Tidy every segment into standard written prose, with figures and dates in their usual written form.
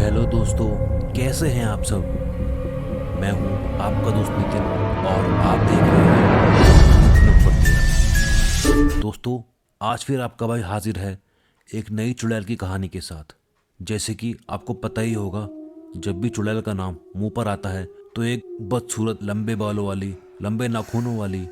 Hello दोस्तों, कैसे हैं आप सब। मैं हूं आपका दोस्त नितिन और आप देख रहे हैं भूत नंबर 13। दोस्तों, आज फिर आपका भाई हाजिर है एक नई चुड़ैल की कहानी के साथ। जैसे कि आपको पता ही होगा, जब भी चुड़ैल का नाम मुंह पर आता है तो एक बदसूरत लंबे बालों वाली, लंबे नाखूनों वाली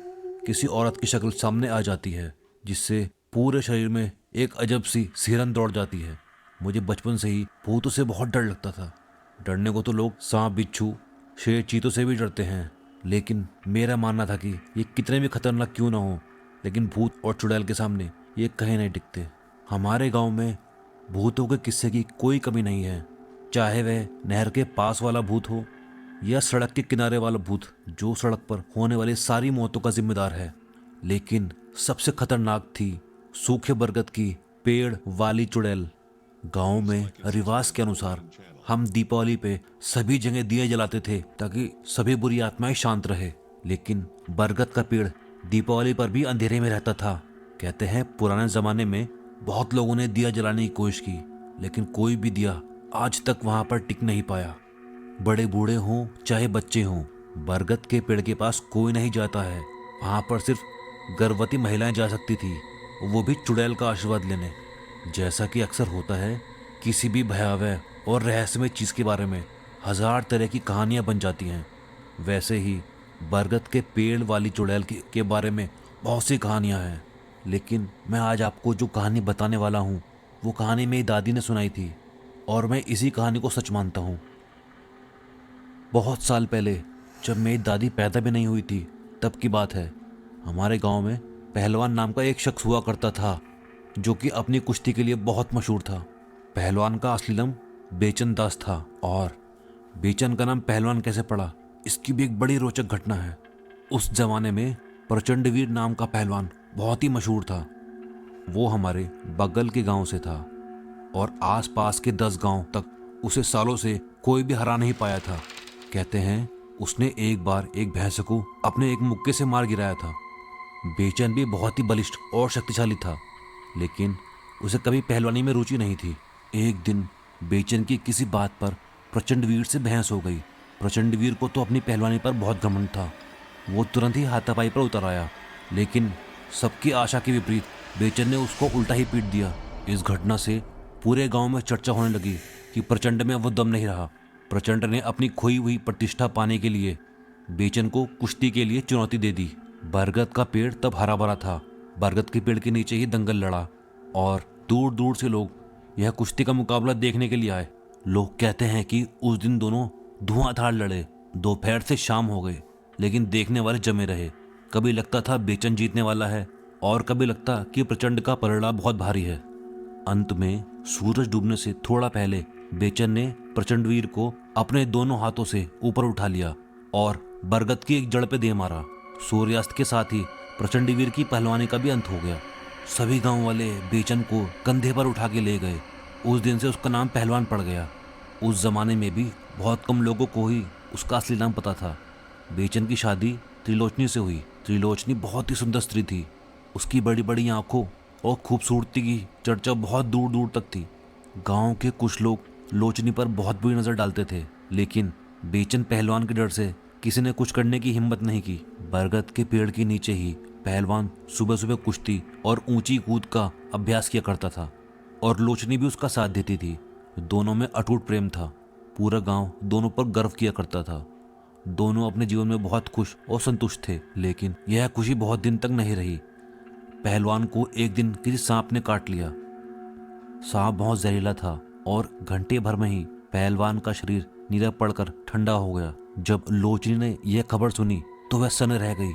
किसी औरत की शक्ल सामने आ जाती है, जिससे पूरे शरीर में एक अजब सी सिहरन दौड़ जाती है। मुझे बचपन से ही भूतों से बहुत डर लगता था। डरने को तो लोग सांप, बिच्छू, शेर, चीतों से भी डरते हैं, लेकिन मेरा मानना था कि ये कितने भी खतरनाक क्यों ना हो, लेकिन भूत और चुड़ैल के सामने ये कहीं नहीं टिकते। हमारे गांव में भूतों के किस्से की कोई कमी नहीं है, चाहे वह नहर के पास वाला भूत हो या सड़क के किनारे वाला भूत जो सड़क पर होने वाली सारी मौतों का जिम्मेदार है। लेकिन सबसे खतरनाक थी सूखे बरगद की पेड़ वाली चुड़ैल। गांव में रिवाज के अनुसार हम दीपावली पे सभी जगह दिए जलाते थे ताकि सभी बुरी आत्माएं शांत रहे। लेकिन बरगद का पेड़ दीपावली पर भी अंधेरे में रहता था। कहते हैं पुराने जमाने में बहुत लोगों ने दिया जलाने की कोशिश की, लेकिन कोई भी दिया आज तक वहां पर टिक नहीं पाया। बड़े बूढ़े हों चाहे बच्चे हों, बरगद के पेड़ के पास कोई नहीं जाता है। वहां पर सिर्फ गर्भवती महिलाएं जा सकती थी, वो भी चुड़ैल का आशीर्वाद लेने। जैसा कि अक्सर होता है, किसी भी भयावह और रहस्यमय चीज के बारे में हजार तरह की कहानियां बन जाती हैं। वैसे ही बरगद के पेड़ वाली चुड़ैल के बारे में बहुत सी कहानियां हैं, लेकिन मैं आज आपको जो कहानी बताने वाला हूँ वो कहानी मेरी दादी ने सुनाई थी, और मैं इसी कहानी को सच मानता हूँ। बहुत साल पहले, जब मेरी दादी पैदा भी नहीं हुई थी, तब की बात है। हमारे गांव में पहलवान नाम का एक शख्स हुआ करता था, जो कि अपनी कुश्ती के लिए बहुत मशहूर था। पहलवान का असली नाम बेचन दास था, और बेचन का नाम पहलवान कैसे पड़ा, इसकी भी एक बड़ी रोचक घटना है। उस जमाने में प्रचंडवीर नाम का पहलवान बहुत ही मशहूर था। वो हमारे बगल के गांव से था, और आसपास के 10 गांव तक उसे सालों से कोई भी हरा नहीं पाया था। कहते हैं उसने एक बार एक भैंस को अपने एक मुक्के से मार गिराया था। बेचन भी बहुत ही बलिष्ठ और शक्तिशाली था, लेकिन उसे कभी पहलवानी में रुचि नहीं थी। एक दिन बेचन की किसी बात पर प्रचंडवीर से बहस हो गई। प्रचंडवीर को तो अपनी पहलवानी पर बहुत घमंड था। वो तुरंत ही हाथापाई पर उतर आया, लेकिन सबकी आशा के विपरीत बेचन ने उसको उल्टा ही पीट दिया। इस घटना से पूरे गांव में चर्चा होने लगी कि प्रचंड में वो दम नहीं रहा। प्रचंड ने अपनी खोई हुई प्रतिष्ठा पाने के लिए बेचन को कुश्ती के लिए चुनौती दे दी। बरगद का पेड़ तब हरा भरा था। बरगद के पेड़ के नीचे ही दंगल लड़ा, और दूर दूर से लोग यह कुश्ती का मुकाबला देखने के लिए आए। लोग कहते हैं कि उस दिन दोनों धुआंधार लड़े। दोपहर से शाम हो गए, लेकिन देखने वाले जमे रहे। कभी लगता था बेचन जीतने वाला है, और कभी लगता कि प्रचंड का पलड़ा बहुत भारी है। अंत में सूरज डूबने से थोड़ा पहले बेचन ने प्रचंडवीर को अपने दोनों हाथों से ऊपर उठा लिया और बरगद की एक जड़ पे दे मारा। सूर्यास्त के साथ ही प्रचंडवीर की पहलवानी का भी अंत हो गया। सभी गांव वाले बेचन को कंधे पर उठा के ले गए। उस दिन से उसका नाम पहलवान पड़ गया। उस जमाने में भी बहुत कम लोगों को ही उसका असली नाम पता था। बेचन की शादी त्रिलोचनी से हुई। त्रिलोचनी बहुत ही सुंदर स्त्री थी। उसकी बड़ी बड़ी आंखों और खूबसूरती की चर्चा बहुत दूर दूर तक थी। गांव के कुछ लोग लोचनी पर बहुत बुरी नजर डालते थे, लेकिन बेचन पहलवान के डर से किसी ने कुछ करने की हिम्मत नहीं की। बरगद के पेड़ के नीचे ही पहलवान सुबह सुबह कुश्ती और ऊंची कूद का अभ्यास किया करता था, और लोचनी भी उसका साथ देती थी। दोनों में अटूट प्रेम था। पूरा गांव दोनों पर गर्व किया करता था। दोनों अपने जीवन में बहुत खुश और संतुष्ट थे, लेकिन यह खुशी बहुत दिन तक नहीं रही। पहलवान को एक दिन किसी सांप ने काट लिया। सांप बहुत जहरीला था, और घंटे भर में ही पहलवान का शरीर नीला पड़कर ठंडा हो गया। जब लोचनी ने यह खबर सुनी तो वह सन्न रह गई।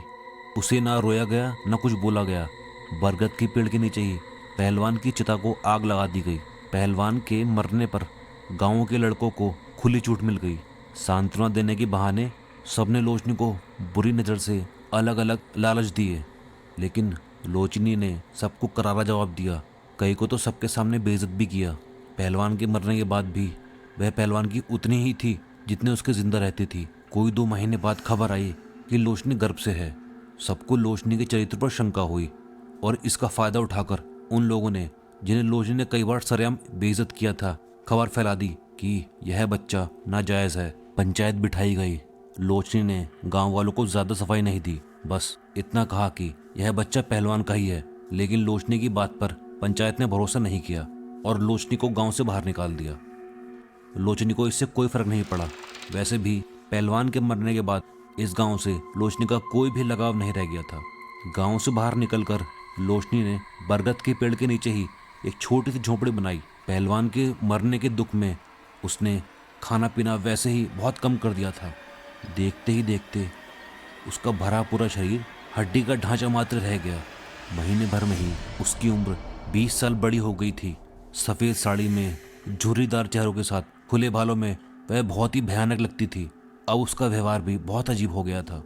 उसे ना रोया गया ना कुछ बोला गया। बरगद के पेड़ के नीचे ही पहलवान की चिता को आग लगा दी गई। पहलवान के मरने पर गांव के लड़कों को खुली छूट मिल गई। सांत्वना देने के बहाने सबने लोचनी को बुरी नज़र से अलग अलग लालच दिए, लेकिन लोचनी ने सबको करारा जवाब दिया। कई को तो सबके सामने बेइज्जत भी किया। पहलवान के मरने के बाद भी वह पहलवान की उतनी ही थी जितने उसके जिंदा रहती थी। कोई 2 महीने बाद खबर आई कि लोचनी गर्भ से है। सबको लोचनी के चरित्र पर शंका हुई, और इसका फायदा उठाकर उन लोगों ने, जिन्हें लोचनी ने कई बार सरेआम बेइज्जत किया था, खबर फैला दी कि यह बच्चा नाजायज़ है। पंचायत बिठाई गई। लोचनी ने गांव वालों को ज़्यादा सफाई नहीं दी, बस इतना कहा कि यह बच्चा पहलवान का ही है। लेकिन लोचनी की बात पर पंचायत ने भरोसा नहीं किया और लोचनी को गांव से बाहर निकाल दिया। लोचनी को इससे कोई फर्क नहीं पड़ा। वैसे भी पहलवान के मरने के बाद इस गांव से लोचनी का कोई भी लगाव नहीं रह गया था। गांव से बाहर निकलकर लोचनी ने बरगद के पेड़ के नीचे ही एक छोटी सी झोंपड़ी बनाई। पहलवान के मरने के दुख में उसने खाना पीना वैसे ही बहुत कम कर दिया था। देखते ही देखते उसका भरा पूरा शरीर हड्डी का ढांचा मात्र रह गया। महीने भर में ही उसकी उम्र 20 साल बड़ी हो गई थी। सफ़ेद साड़ी में, झुर्रीदार चेहरों के साथ, खुले बालों में वह बहुत ही भयानक लगती थी। अब उसका व्यवहार भी बहुत अजीब हो गया था।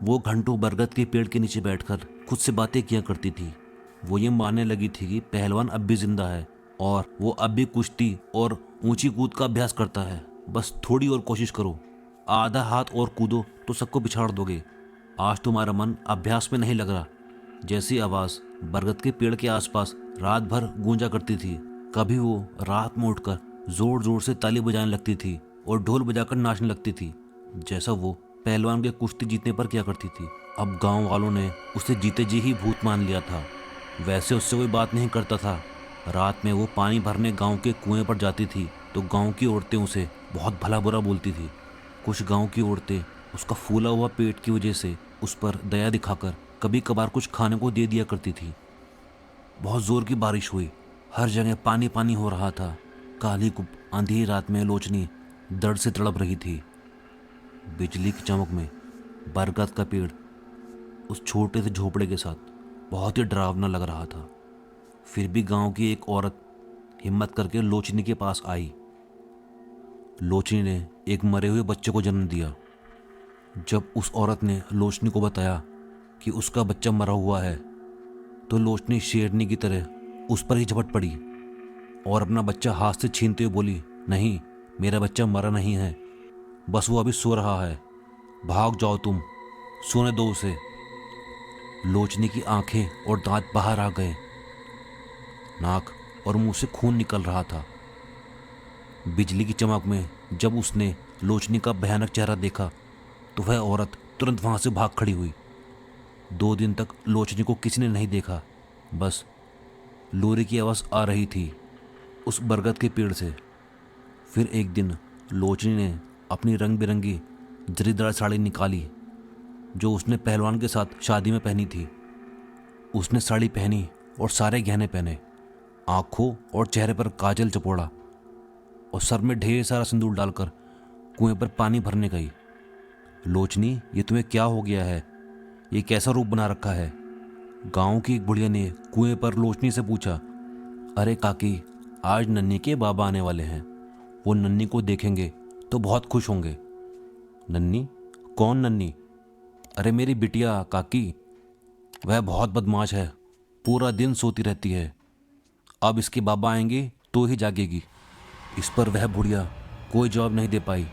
वो घंटों बरगद के पेड़ के नीचे बैठकर खुद से बातें किया करती थी। वो ये मानने लगी थी कि पहलवान अब भी जिंदा है और वो अब भी कुश्ती और ऊंची कूद का अभ्यास करता है। बस थोड़ी और कोशिश करो, आधा हाथ और कूदो तो सबको पिछाड़ दोगे। आज तुम्हारा मन अभ्यास में नहीं लग रहा। जैसी आवाज़ बरगद के पेड़ के आसपास रात भर गूंजा करती थी। कभी वो रात में उठकर जोर जोर से ताली बजाने लगती थी और ढोल बजाकर नाचने लगती थी, जैसा वो पहलवान के कुश्ती जीतने पर किया करती थी। अब गांव वालों ने उसे जीते जी ही भूत मान लिया था। वैसे उससे कोई बात नहीं करता था। रात में वो पानी भरने गांव के कुएं पर जाती थी तो गांव की औरतें उसे बहुत भला बुरा बोलती थी। कुछ गांव की औरतें उसका फूला हुआ पेट की वजह से उस पर दया दिखाकर कभी कभार कुछ खाने को दे दिया करती थी। बहुत जोर की बारिश हुई। हर जगह पानी पानी हो रहा था। काली कुप अंधेरी रात में लोचनी दर्द से तड़प रही थी। बिजली की चमक में बरगद का पेड़ उस छोटे से झोपड़े के साथ बहुत ही डरावना लग रहा था। फिर भी गांव की एक औरत हिम्मत करके लोचनी के पास आई। लोचनी ने एक मरे हुए बच्चे को जन्म दिया। जब उस औरत ने लोचनी को बताया कि उसका बच्चा मरा हुआ है तो लोचनी शेरनी की तरह उस पर ही झपट पड़ी और अपना बच्चा हाथ से छीनते हुए बोली, नहीं, मेरा बच्चा मरा नहीं है, बस वो अभी सो रहा है। भाग जाओ तुम, सोने दो उसे। लोचनी की आंखें और दांत बाहर आ गए। नाक और मुंह से खून निकल रहा था। बिजली की चमक में जब उसने लोचनी का भयानक चेहरा देखा तो वह औरत तुरंत वहां से भाग खड़ी हुई। 2 दिन तक लोचनी को किसी ने नहीं देखा। बस लोरी की आवाज़ आ रही थी उस बरगद के पेड़ से। फिर एक दिन लोचनी ने अपनी रंग बिरंगी जरीदार साड़ी निकाली जो उसने पहलवान के साथ शादी में पहनी थी। उसने साड़ी पहनी और सारे गहने पहने, आँखों और चेहरे पर काजल चपोड़ा और सर में ढेर सारा सिंदूर डालकर कुएं पर पानी भरने गई। लोचनी, ये तुम्हें क्या हो गया है? ये कैसा रूप बना रखा है? गांव की एक बुढ़िया ने कुएं पर लोचनी से पूछा। अरे काकी, आज नन्ही के बाबा आने वाले हैं। वो नन्ही को देखेंगे तो बहुत खुश होंगे। नन्ही? कौन नन्ही? अरे मेरी बिटिया काकी। वह बहुत बदमाश है, पूरा दिन सोती रहती है। अब इसके बाबा आएंगे तो ही जागेगी। इस पर वह बुढ़िया कोई जवाब नहीं दे पाई,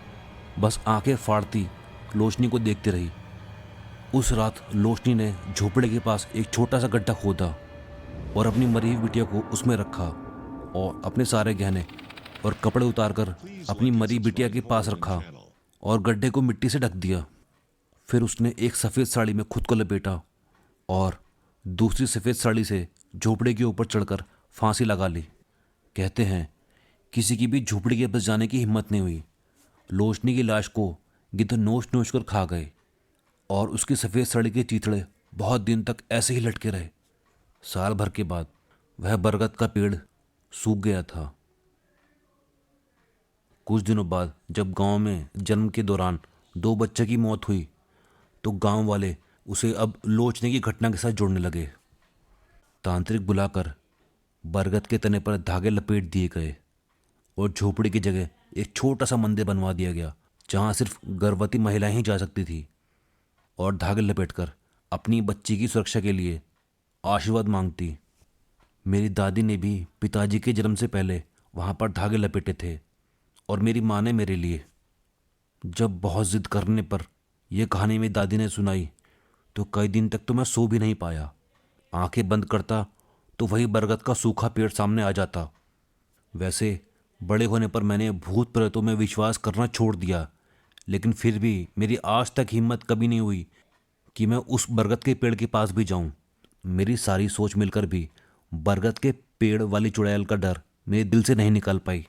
बस आंखें फाड़ती लोचनी को देखती रही। उस रात लोचनी ने झोपड़े के पास एक छोटा सा गड्ढा खोदा और अपनी मरी हुई बिटिया को उसमें रखा और अपने सारे गहने और कपड़े उतारकर अपनी मरी बिटिया के पास रखा और गड्ढे को मिट्टी से ढक दिया। फिर उसने एक सफ़ेद साड़ी में खुद को लपेटा और दूसरी सफ़ेद साड़ी से झोपड़े के ऊपर चढ़कर फांसी लगा ली। कहते हैं किसी की भी झोपड़ी के पास जाने की हिम्मत नहीं हुई। लोचनी की लाश को गिद्ध नोच नोच कर खा गए और उसकी सफ़ेद साड़ी के चीथड़े बहुत दिन तक ऐसे ही लटके रहे। साल भर के बाद वह बरगद का पेड़ सूख गया था। कुछ दिनों बाद जब गांव में जन्म के दौरान 2 बच्चे की मौत हुई तो गांव वाले उसे अब लोचने की घटना के साथ जोड़ने लगे। तांत्रिक बुलाकर बरगद के तने पर धागे लपेट दिए गए और झोपड़ी की जगह एक छोटा सा मंदिर बनवा दिया गया जहां सिर्फ गर्भवती महिलाएं ही जा सकती थी और धागे लपेटकर अपनी बच्ची की सुरक्षा के लिए आशीर्वाद मांगती। मेरी दादी ने भी पिताजी के जन्म से पहले वहां पर धागे लपेटे थे और मेरी माँ ने मेरे लिए। जब बहुत जिद करने पर यह कहानी मेरी दादी ने सुनाई तो कई दिन तक तो मैं सो भी नहीं पाया। आंखें बंद करता तो वही बरगद का सूखा पेड़ सामने आ जाता। वैसे बड़े होने पर मैंने भूत प्रेतों में विश्वास करना छोड़ दिया, लेकिन फिर भी मेरी आज तक हिम्मत कभी नहीं हुई कि मैं उस बरगद के पेड़ के पास भी जाऊं। मेरी सारी सोच मिलकर भी बरगद के पेड़ वाली चुड़ैल का डर मेरे दिल से नहीं निकल पाई।